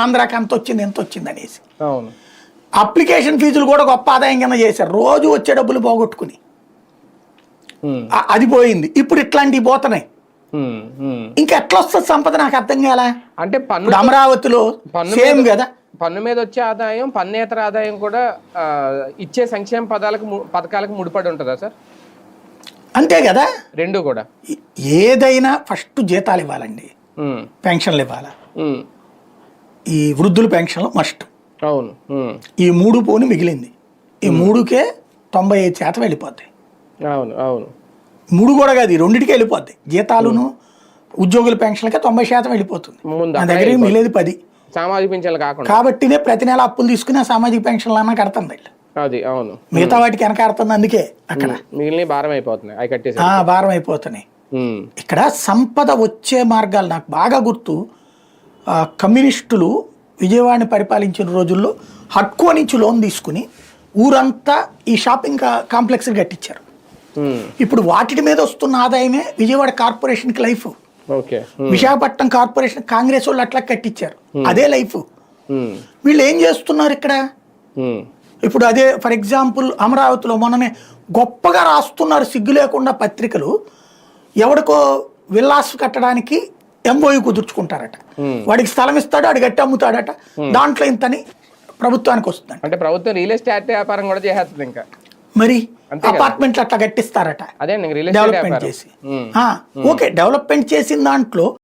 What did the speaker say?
ఆంధ్రాకి ఎంత వచ్చింది ఎంత వచ్చింది అనేసి. అవును. అప్లికేషన్ ఫీజులు కూడా గొప్ప ఆదాయం కింద చేశారు, రోజు వచ్చే డబ్బులు పోగొట్టుకుని. అది పోయింది, ఇప్పుడు ఇట్లాంటివి పోతున్నాయి. ఇంకా ఎట్లా వస్తుంది సంపద నాకు అర్థం కాల. అంటే పన్ను అమరావతిలో సేమ్ కదా, పన్ను మీద వచ్చే ఆదాయం పన్నేతర ఆదాయం కూడా ఇచ్చే సంక్షేమ పథకాలకు ముడిపడి ఉంటుందా సార్? అంతే కదా, రెండు కూడా. ఏదైనా ఫస్ట్ జీతాలు ఇవ్వాలండి, పెన్షన్లు ఇవ్వాలా, ఈ వృద్ధుల పెన్షన్లు మస్ట్. అవును. ఈ మూడు పోని మిగిలింది, ఈ మూడుకే 95% వెళ్ళిపోద్ది. అవును అవును. మూడు కూడా కాదు, ఈ రెండింటికి వెళ్ళిపోద్ది. జీతాలును ఉద్యోగుల పెన్షన్లకే 90% వెళ్ళిపోతుంది, నా దగ్గర మిగిలేదు 10. సామాజిక పెన్షన్లు కాకుండా కాబట్టినే ప్రతి నెల అప్పులు తీసుకుని సామాజిక పెన్షన్లు అన్నా కడుతుంది. అది అవును, మిగతా వాటికి వెనక కడుతుంది, అందుకే అక్కడ మిగిలిన భారం అయిపోతున్నాయి, అవి కట్టేసి భారం అయిపోతున్నాయి. ఇక్కడ సంపద వచ్చే మార్గాలు నాకు బాగా గుర్తు. కమ్యూనిస్టులు విజయవాడని పరిపాలించిన రోజుల్లో హడ్కో నుంచి లోన్ తీసుకుని ఊరంతా ఈ షాపింగ్ కాంప్లెక్స్ కట్టించారు. ఇప్పుడు వాటి మీద వస్తున్న ఆదాయమే విజయవాడ కార్పొరేషన్కి లైఫ్. విశాఖపట్నం కార్పొరేషన్ కాంగ్రెస్ వాళ్ళు అట్లా కట్టించారు, అదే లైఫ్. వీళ్ళు ఏం చేస్తున్నారు ఇక్కడ ఇప్పుడు? అదే ఫర్ ఎగ్జాంపుల్ అమరావతిలో మొన్ననే గొప్పగా రాస్తున్నారు సిగ్గు లేకుండా పత్రికలు, ఎవడికో విల్లాస్ కట్టడానికి ఎంఓయూ కుదుర్చుకుంటారట, వాడికి స్థలం ఇస్తాడు, వాడు గట్టి అమ్ముతాడట, దాంట్లో ఇంతని ప్రభుత్వానికి వస్తుంది. అంటే ప్రభుత్వం రియల్ ఎస్టేట్ వ్యాపారం కూడా చేస్తుంది ఇంకా. మరి అపార్ట్మెంట్లు అట్లా కట్టిస్తారట, డెవలప్మెంట్ చేసి. ఓకే, డెవలప్మెంట్ చేసిన దాంట్లో